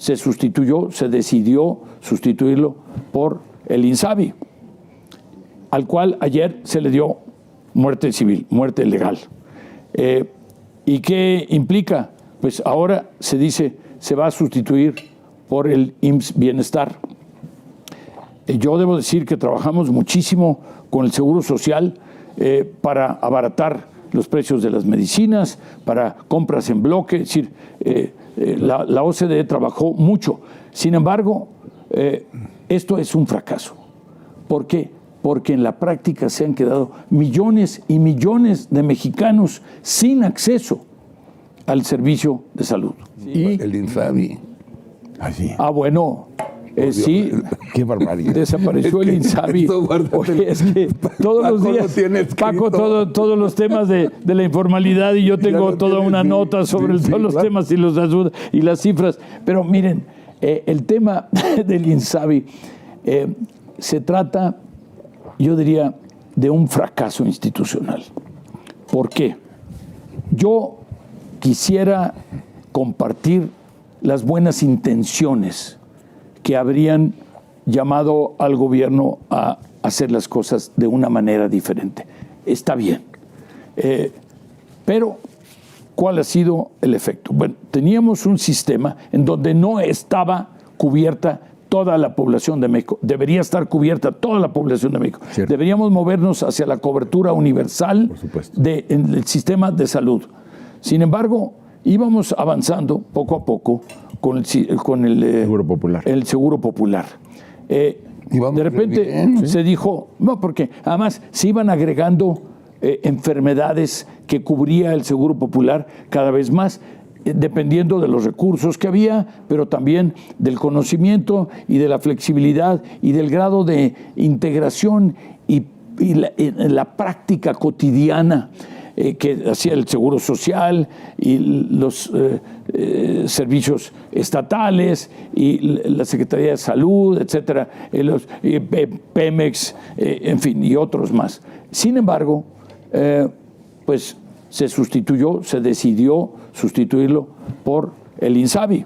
se decidió sustituirlo por el INSABI, al cual ayer se le dio muerte civil, muerte legal. ¿Y qué implica? Pues ahora se dice, se va a sustituir por el IMSS Bienestar. Yo debo decir que trabajamos muchísimo con el Seguro Social para abaratar los precios de las medicinas, para compras en bloque, es decir, la OCDE trabajó mucho. Sin embargo, esto es un fracaso. ¿Por qué? Porque en la práctica se han quedado millones y millones de mexicanos sin acceso al servicio de salud. Y el INSABI. Así. Bueno, sí. Qué barbaridad. Desapareció el INSABI. Oye, es que todos los días, Paco, todos los temas de la informalidad, y yo tengo toda una nota sobre todos los temas y las cifras. Pero miren, el tema del INSABI se trata, yo diría, de un fracaso institucional. ¿Por qué? Yo quisiera compartir las buenas intenciones que habrían llamado al gobierno a hacer las cosas de una manera diferente. Está bien. Pero, ¿cuál ha sido el efecto? Bueno, teníamos un sistema en donde no estaba cubierta toda la población de México. Debería estar cubierta toda la población de México. Cierto. Deberíamos movernos hacia la cobertura universal en el sistema de salud. Sin embargo, íbamos avanzando poco a poco con el Seguro Popular. El Seguro Popular. De repente se dijo, no, porque además se iban agregando enfermedades que cubría el Seguro Popular cada vez más, dependiendo de los recursos que había, pero también del conocimiento y de la flexibilidad y del grado de integración y la práctica cotidiana que hacía el Seguro Social y los servicios estatales y la Secretaría de Salud, etcétera, Pemex, en fin, y otros más. Sin embargo, pues se decidió sustituirlo por el INSABI,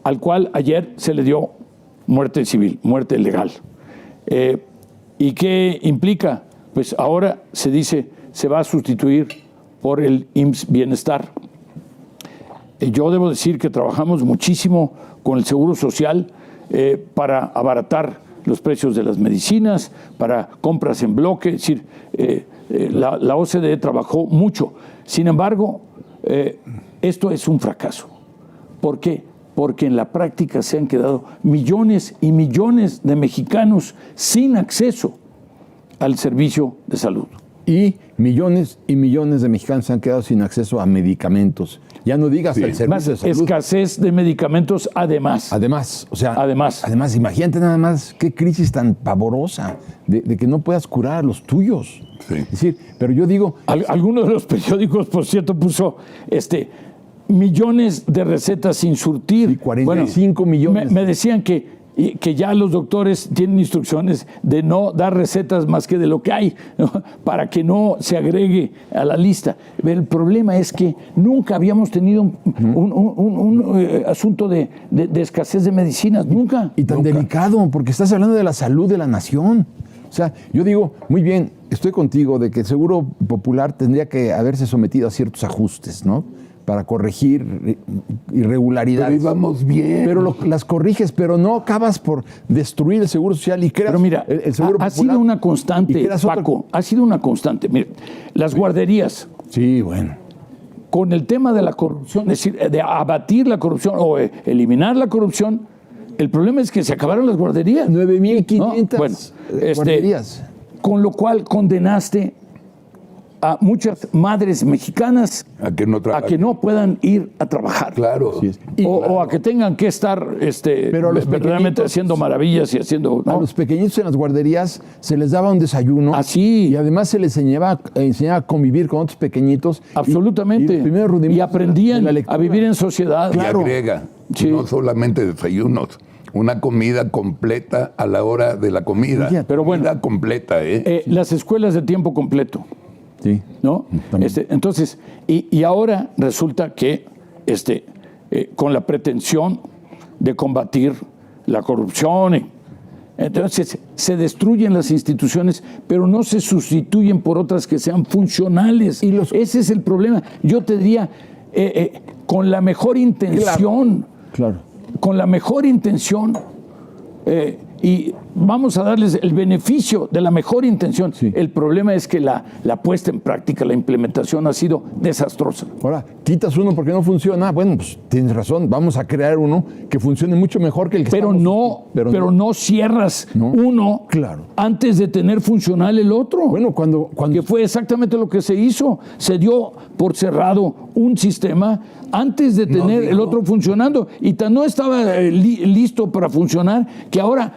al cual ayer se le dio muerte civil, muerte legal. ¿Y qué implica? Pues ahora se dice, se va a sustituir por el IMSS Bienestar. Yo debo decir que trabajamos muchísimo con el Seguro Social para abaratar los precios de las medicinas, para compras en bloque, es decir, la OCDE trabajó mucho. Sin embargo, esto es un fracaso. ¿Por qué? Porque en la práctica se han quedado millones y millones de mexicanos sin acceso al servicio de salud. Y millones de mexicanos se han quedado sin acceso a medicamentos. Ya no digas al servicio de salud. Escasez de medicamentos además. Además, imagínate nada más qué crisis tan pavorosa de que no puedas curar a los tuyos. Sí. Es decir, pero yo digo... Alguno de los periódicos, por cierto, puso millones de recetas sin surtir. Sí, 45 millones. Me decían que ya los doctores tienen instrucciones de no dar recetas más que de lo que hay, ¿no? Para que no se agregue a la lista. El problema es que nunca habíamos tenido un asunto de escasez de medicinas, nunca. Y tan delicado, porque estás hablando de la salud de la nación. O sea, yo digo, muy bien, estoy contigo de que el Seguro Popular tendría que haberse sometido a ciertos ajustes, ¿no? Para corregir irregularidades. Pero íbamos bien. Pero las corriges, pero no acabas por destruir el Seguro Social y creas. Pero mira, el Seguro Popular, ha sido una constante, Paco, ha sido una constante. Mira, las guarderías. Sí, bueno. Con el tema de la corrupción, es decir, de abatir la corrupción o eliminar la corrupción, el problema es que se acabaron las guarderías. 9,500 guarderías. Con lo cual condenaste a muchas madres mexicanas a que no puedan ir a trabajar. Claro. Sí, o a que tengan que estar verdaderamente haciendo maravillas y haciendo... ¿no? A los pequeñitos en las guarderías se les daba un desayuno. Así. Y además se les enseñaba a convivir con otros pequeñitos. Absolutamente. Y aprendían a vivir en sociedad. Claro. Y agrega, no solamente desayunos, una comida completa a la hora de la comida. Pero bueno, comida completa, las escuelas de tiempo completo. Sí. ¿No? Entonces, y ahora resulta que con la pretensión de combatir la corrupción. Entonces se destruyen las instituciones, pero no se sustituyen por otras que sean funcionales. Ese es el problema. Yo te diría, con la mejor intención, con la mejor intención, y vamos a darles el beneficio de la mejor intención. Sí. El problema es que la puesta en práctica, la implementación ha sido desastrosa. Ahora, quitas uno porque no funciona. Bueno, pues tienes razón, vamos a crear uno que funcione mucho mejor que el que pero no cierras uno antes de tener funcional el otro. Bueno, cuando que fue exactamente lo que se hizo. Se dio por cerrado un sistema antes de tener el otro funcionando, y no estaba listo para funcionar, que ahora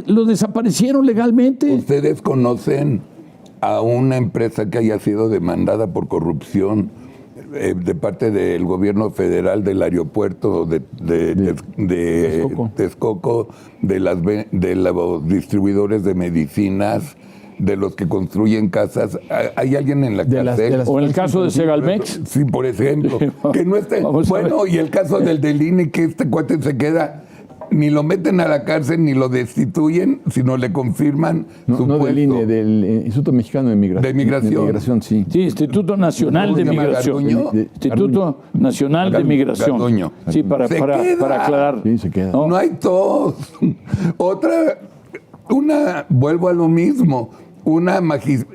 lo desaparecieron legalmente. ¿Ustedes conocen a una empresa que haya sido demandada por corrupción de parte del gobierno federal del aeropuerto de Texcoco, de los distribuidores de medicinas, de los que construyen casas? ¿Hay alguien en la cárcel? O en el caso de Segalmex. Sí, por ejemplo. Que no esté. Bueno, y el caso del INE, que este cuate se queda, ni lo meten a la cárcel ni lo destituyen, sino le confirman su puesto. Del INE, del Instituto Mexicano de Migración. De Migración. Sí. Sí, Instituto Nacional de Migración. Instituto Nacional de Migración. Garduño. Sí, para aclarar. Sí, se queda. No hay tos. Vuelvo a lo mismo. Una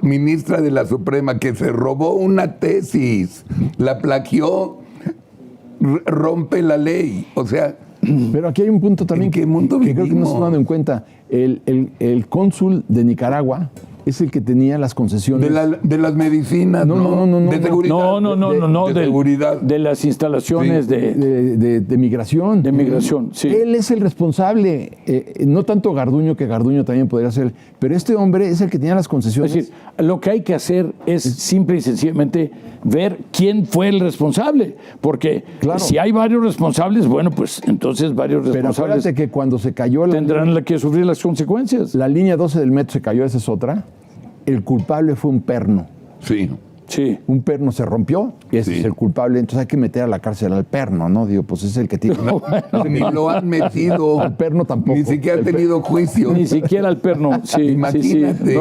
ministra de la Suprema que se robó una tesis, la plagió, rompe la ley. O sea, pero aquí hay un punto también que creo que no se ha tomado en cuenta. El cónsul de Nicaragua es el que tenía las concesiones. De las medicinas, de seguridad. De seguridad. De las instalaciones de migración. De migración, sí. Él es el responsable, no tanto Garduño, que Garduño también podría ser, pero este hombre es el que tenía las concesiones. Es decir, lo que hay que hacer es simple y sencillamente ver quién fue el responsable, porque si hay varios responsables, bueno, pues entonces varios responsables. Pero acuérdate que cuando se cayó tendrán que sufrir las consecuencias. La línea 12 del metro se cayó, esa es otra. El culpable fue un perno. Sí. Un perno se rompió y ese es el culpable. Entonces hay que meter a la cárcel al perno, ¿no? Digo, pues es el que tiene. Ni lo han metido. Al perno tampoco. Ni siquiera ha tenido juicio. Ni siquiera al perno. Sí, imagínate.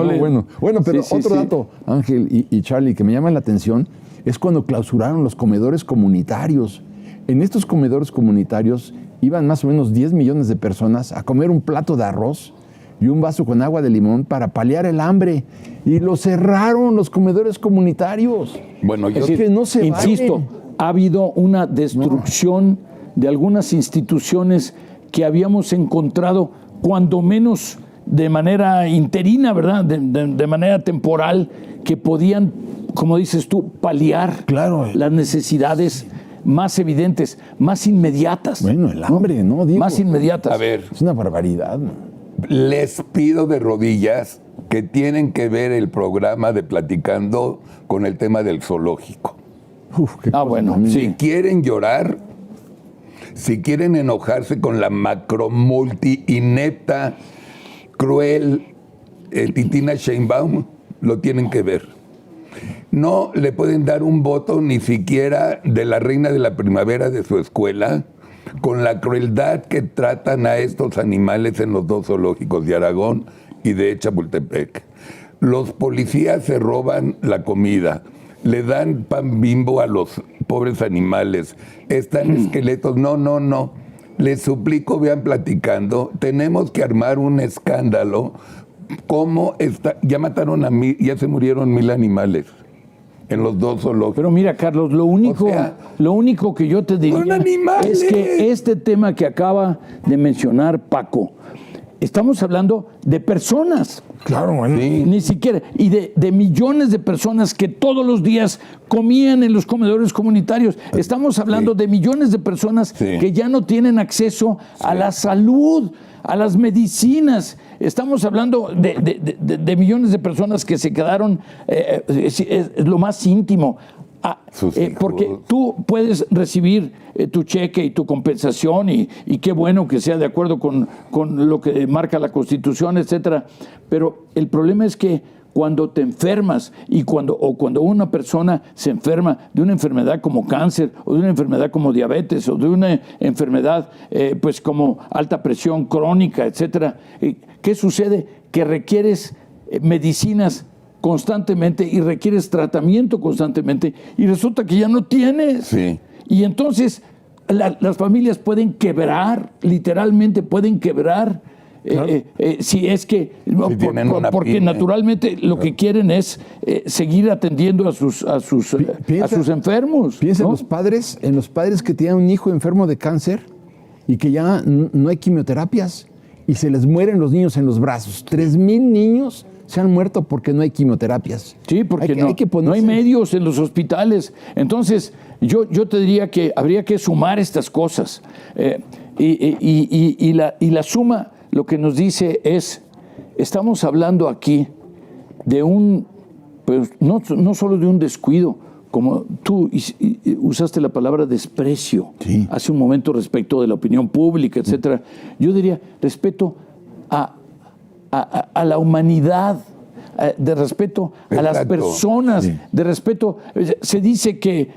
Bueno, pero otro dato, Ángel y Charlie, que me llama la atención, es cuando clausuraron los comedores comunitarios. En estos comedores comunitarios iban más o menos 10 millones de personas a comer un plato de arroz y un vaso con agua de limón para paliar el hambre. Y lo cerraron los comedores comunitarios. Bueno, es que no se insisto, ha habido una destrucción de algunas instituciones que habíamos encontrado, cuando menos de manera interina, ¿verdad? De manera temporal, que podían, como dices tú, paliar las necesidades más evidentes, más inmediatas. Bueno, el hambre, ¿no? Digo, más inmediatas. A ver. Es una barbaridad, ¿no? Les pido de rodillas que tienen que ver el programa de Platicando con el tema del zoológico. Bueno, si quieren llorar, si quieren enojarse con la macromulti inepta, cruel, Titina Sheinbaum, lo tienen que ver. No le pueden dar un voto ni siquiera de la reina de la primavera de su escuela, con la crueldad que tratan a estos animales en los dos zoológicos de Aragón y de Chapultepec. Los policías se roban la comida, le dan pan Bimbo a los pobres animales, están esqueletos. No. Les suplico, vean Platicando, tenemos que armar un escándalo. Ya mataron ya se murieron 1000 animales en los dos zoológicos. Pero mira, Carlos, lo único que yo te diría es que este tema que acaba de mencionar Paco, estamos hablando de personas. Claro, bueno. Sí. Ni siquiera. Y de millones de personas que todos los días comían en los comedores comunitarios. Estamos hablando de millones de personas que ya no tienen acceso a la salud, a las medicinas. Estamos hablando de millones de personas que se quedaron, es lo más íntimo. Porque tú puedes recibir tu cheque y tu compensación y qué bueno que sea de acuerdo con lo que marca la Constitución, etcétera. Pero el problema es que cuando te enfermas o cuando una persona se enferma de una enfermedad como cáncer o de una enfermedad como diabetes o de una enfermedad pues como alta presión crónica, etcétera, ¿qué sucede? Que requieres medicinas constantemente y requieres tratamiento constantemente y resulta que ya no tienes. Sí. Y entonces las familias pueden quebrar, literalmente pueden quebrar. Claro. Si es que porque naturalmente lo que quieren es seguir atendiendo a sus enfermos. Piensa ¿no? en los padres que tienen un hijo enfermo de cáncer y que ya no hay quimioterapias y se les mueren los niños en los brazos. 3,000 niños se han muerto porque no hay quimioterapias. Sí, porque no hay medios en los hospitales. Entonces, yo te diría que habría que sumar estas cosas. Y la suma lo que nos dice es, estamos hablando aquí de pues no solo de un descuido, como tú usaste la palabra desprecio hace un momento respecto de la opinión pública, etcétera. Yo diría respeto a la humanidad, de respeto a las personas, de respeto. Se dice que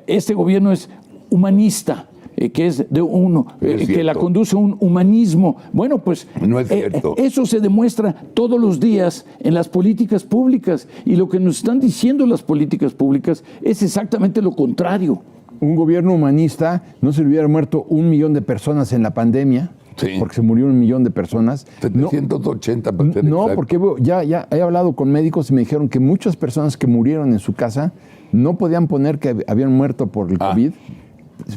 este gobierno es humanista, que es de uno, que la conduce un humanismo. Bueno, pues no es cierto. Eso se demuestra todos los días en las políticas públicas, y lo que nos están diciendo las políticas públicas es exactamente lo contrario. Un gobierno humanista no se le hubiera muerto 1 millón de personas en la pandemia. Sí. Porque se murió 1 millón de personas. 780 para ser No, exacto. porque ya he hablado con médicos y me dijeron que muchas personas que murieron en su casa no podían poner que habían muerto por el COVID,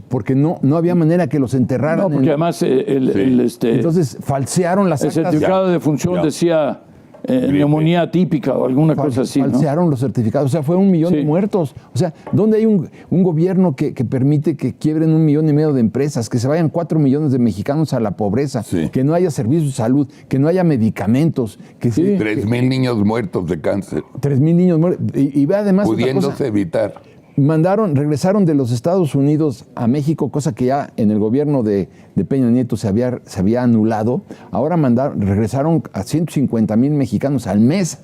porque no había manera que los enterraran. No, porque además entonces falsearon las actas. El certificado de defunción decía neumonía atípica o alguna cosa así, falsearon los certificados, o sea, fue 1 millón de muertos. O sea, ¿dónde hay un gobierno que permite que quiebren 1,5 millones de empresas, que se vayan 4 millones de mexicanos a la pobreza, que no haya servicios de salud, que no haya medicamentos? Que 3,000 niños muertos de cáncer. 3,000 niños muertos. Y ve además pudiéndose evitar. Regresaron de los Estados Unidos a México, cosa que ya en el gobierno de Peña Nieto se había anulado. Ahora regresaron a 150,000 mexicanos al mes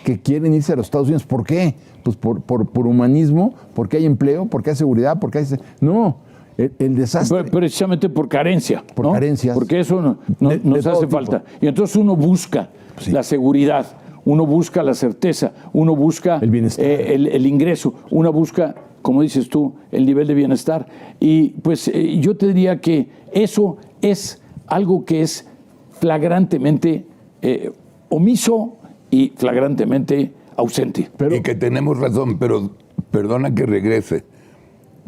que quieren irse a los Estados Unidos. ¿Por qué? Pues por humanismo, porque hay empleo, porque hay seguridad, porque hay... No, el desastre... Precisamente por carencia. Por carencias. Porque eso nos hace falta. Y entonces uno busca la seguridad, uno busca la certeza, uno busca el bienestar, el ingreso, uno busca, como dices tú, el nivel de bienestar. Y pues yo te diría que eso es algo que es flagrantemente omiso y flagrantemente ausente. Y que tenemos razón, pero perdona que regrese.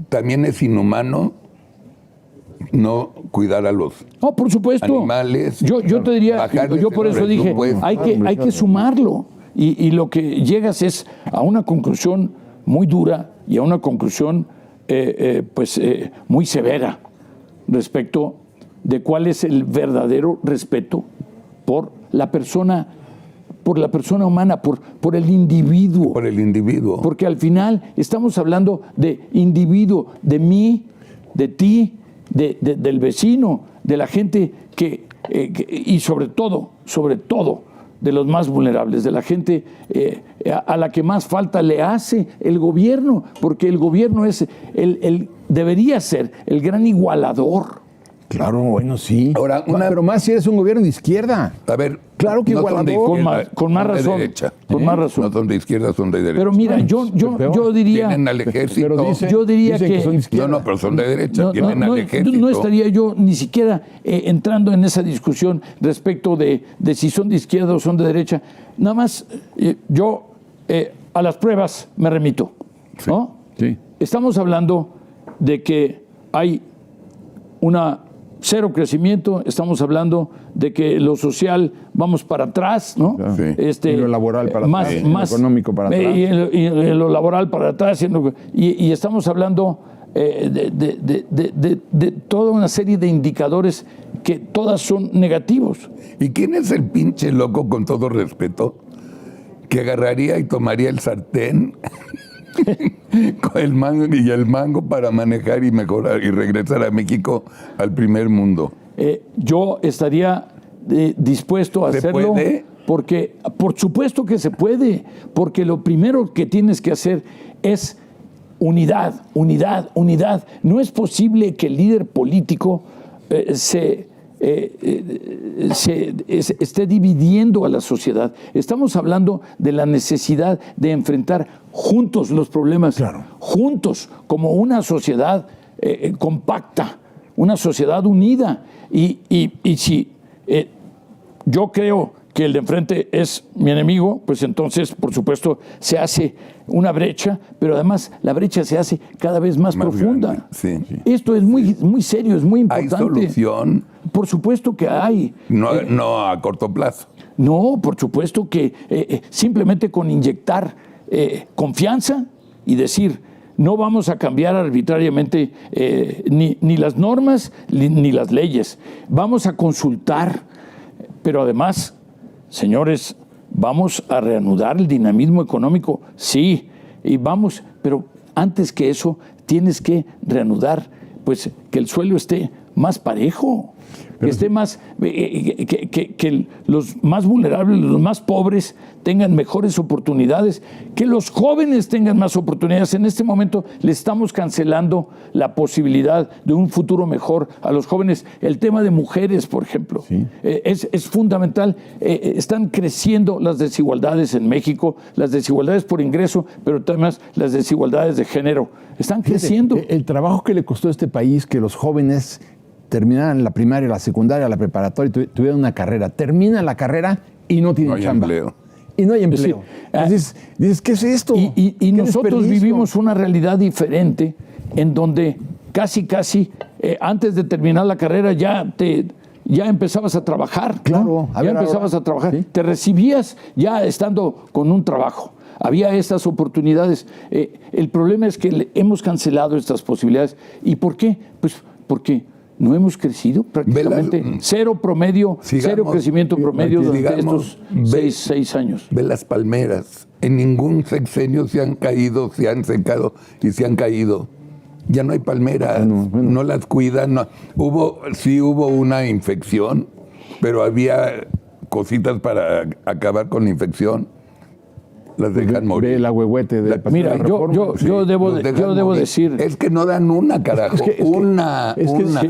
También es inhumano no cuidar a los por supuesto. Animales. Yo te diría, yo por eso dije, hay que sumarlo. Y lo que llegas es a una conclusión muy dura y a una conclusión muy severa respecto de cuál es el verdadero respeto por la persona humana, por el individuo. Por el individuo. Porque al final estamos hablando de individuo, de mí, de ti, del vecino, de la gente y sobre todo, de los más vulnerables, de la gente a la que más falta le hace el gobierno, porque el gobierno es debería ser el gran igualador. Claro, bueno, sí. Ahora, pero más si eres un gobierno de izquierda. A ver, claro que igualador. Con más razón. Con más razón. No son de izquierda, son de derecha. Pero mira, yo diría... Tienen al ejército. Pero yo diría que son de izquierda. No, pero son de derecha. Tienen al ejército. No estaría yo ni siquiera entrando en esa discusión respecto de si son de izquierda o son de derecha. Nada más, yo a las pruebas me remito, ¿no? Sí. Estamos hablando de que hay cero crecimiento, estamos hablando de que lo social vamos para atrás, ¿no? Sí. Y lo laboral para atrás, lo económico para atrás. Y lo laboral para atrás. Y estamos hablando de toda una serie de indicadores que todas son negativos. ¿Y quién es el pinche loco, con todo respeto, que agarraría y tomaría el sartén con el mango para manejar y mejorar y regresar a México al primer mundo? Yo estaría dispuesto a hacerlo. ¿Puede? Porque, por supuesto que se puede, porque lo primero que tienes que hacer es unidad, unidad, unidad. No es posible que el líder político esté dividiendo a la sociedad. Estamos hablando de la necesidad de enfrentar juntos los problemas, claro, juntos, como una sociedad compacta, una sociedad unida. Y si yo creo que el de enfrente es mi enemigo, pues entonces, por supuesto, se hace una brecha, pero además la brecha se hace cada vez más profunda. Sí. Esto es muy, muy serio, es muy importante. ¿Hay solución? Por supuesto que hay. No a corto plazo. No, por supuesto que simplemente con inyectar confianza y decir, no vamos a cambiar arbitrariamente ni las normas ni las leyes. Vamos a consultar, pero además, señores, vamos a reanudar el dinamismo económico, sí, y vamos, pero antes que eso, tienes que reanudar, pues, que el suelo esté más parejo, que esté más, que los más vulnerables, los más pobres tengan mejores oportunidades, que los jóvenes tengan más oportunidades. En este momento le estamos cancelando la posibilidad de un futuro mejor a los jóvenes. El tema de mujeres, por ejemplo, sí, es fundamental. Están creciendo las desigualdades en México, las desigualdades por ingreso, pero además las desigualdades de género. Están creciendo. El trabajo que le costó a este país que los jóvenes terminaran la primaria, la secundaria, la preparatoria y tuvieran una carrera. Terminan la carrera y no tienen chamba. Empleo. Y no hay empleo. Sí. Entonces, dices, ¿qué es esto? Y nosotros vivimos una realidad diferente en donde casi, antes de terminar la carrera ya empezabas a trabajar. Claro. ¿No? Ya empezabas a trabajar. ¿Sí? Te recibías ya estando con un trabajo. Había estas oportunidades. El problema es que hemos cancelado estas posibilidades. ¿Y por qué? Pues porque no hemos crecido prácticamente. Cero crecimiento promedio durante estos 6 años. Ve las palmeras. En ningún sexenio se han caído, se han secado y se han caído. Ya no hay palmeras, no las cuidan. No. Hubo una infección, pero había cositas para acabar con la infección. Las dejan morir. Ve el agüehuete de Mira, yo debo decir... Es que no dan una, carajo.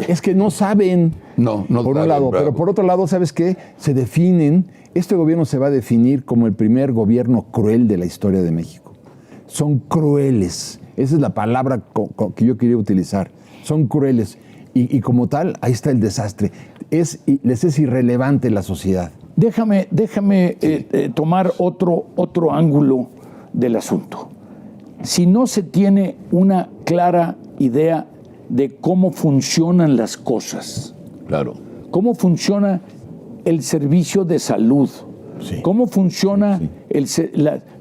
Es que no saben. No por saben, un lado. bravo. Pero por otro lado, ¿sabes qué? Se definen... Este gobierno se va a definir como el primer gobierno cruel de la historia de México. Son crueles. Esa es la palabra que yo quería utilizar. Son crueles. Y como tal, ahí está el desastre. Les es irrelevante la sociedad. Déjame tomar otro ángulo del asunto. Si no se tiene una clara idea de cómo funcionan las cosas, Claro. cómo funciona el servicio de salud, Sí. cómo funciona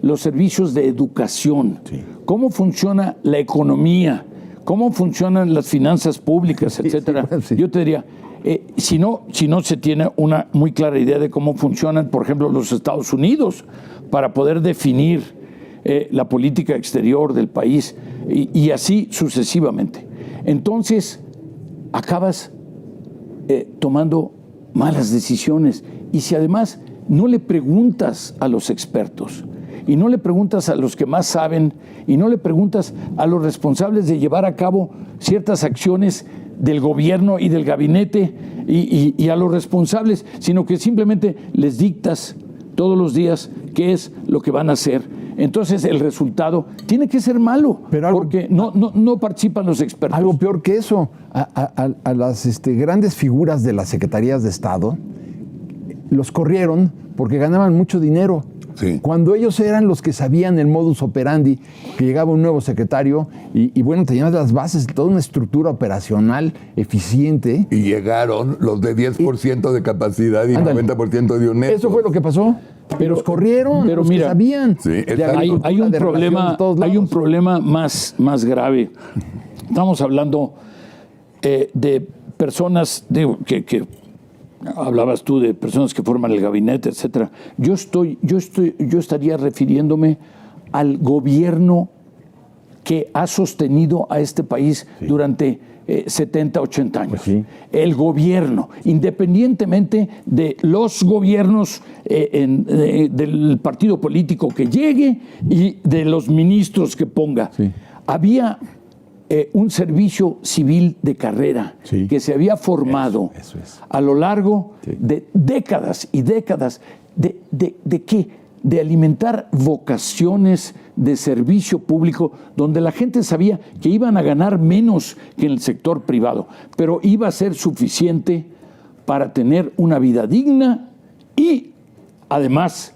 los servicios de educación, Sí. cómo funciona la economía, cómo funcionan las finanzas públicas, etcétera. Sí. Yo te diría, si no se tiene una muy clara idea de cómo funcionan, por ejemplo, los Estados Unidos, para poder definir la política exterior del país y así sucesivamente, entonces acabas tomando malas decisiones. Y si además no le preguntas a los expertos y no le preguntas a los que más saben y no le preguntas a los responsables de llevar a cabo ciertas acciones del gobierno y del gabinete y a los responsables, sino que simplemente les dictas todos los días qué es lo que van a hacer, entonces el resultado tiene que ser malo, porque no participan los expertos. Algo peor que eso, a las grandes figuras de las secretarías de Estado los corrieron porque ganaban mucho dinero. Sí. Cuando ellos eran los que sabían el modus operandi, que llegaba un nuevo secretario y bueno, tenían las bases, toda una estructura operacional eficiente. Y llegaron los de 10% de capacidad y 90% de honesto. Eso fue lo que pasó. Pero los corrieron, pero los mira, que sabían. Sí, hay un problema más grave. Estamos hablando de personas que hablabas tú de personas que forman el gabinete, etcétera. Yo estaría refiriéndome al gobierno que ha sostenido a este país durante 70, 80 años. Pues sí. El gobierno, independientemente de los gobiernos del partido político que llegue y de los ministros que ponga, Sí. había un servicio civil de carrera Sí. que se había formado Eso es. a lo largo Sí. de décadas y décadas de qué? De alimentar vocaciones de servicio público donde la gente sabía que iban a ganar menos que en el sector privado, pero iba a ser suficiente para tener una vida digna y además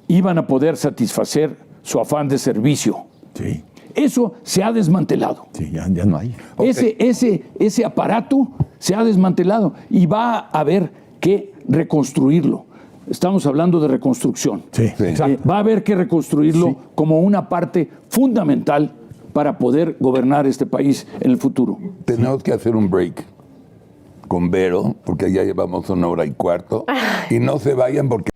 iban a poder satisfacer su afán de servicio. Sí, Eso se ha desmantelado. sí, ya no hay. Ese aparato se ha desmantelado y va a haber que reconstruirlo. Estamos hablando de reconstrucción. Sí, exacto. Va a haber que reconstruirlo como una parte fundamental para poder gobernar este país en el futuro. Tenemos que hacer un break con Vero, porque ya llevamos 1 hora y cuarto. Y no se vayan porque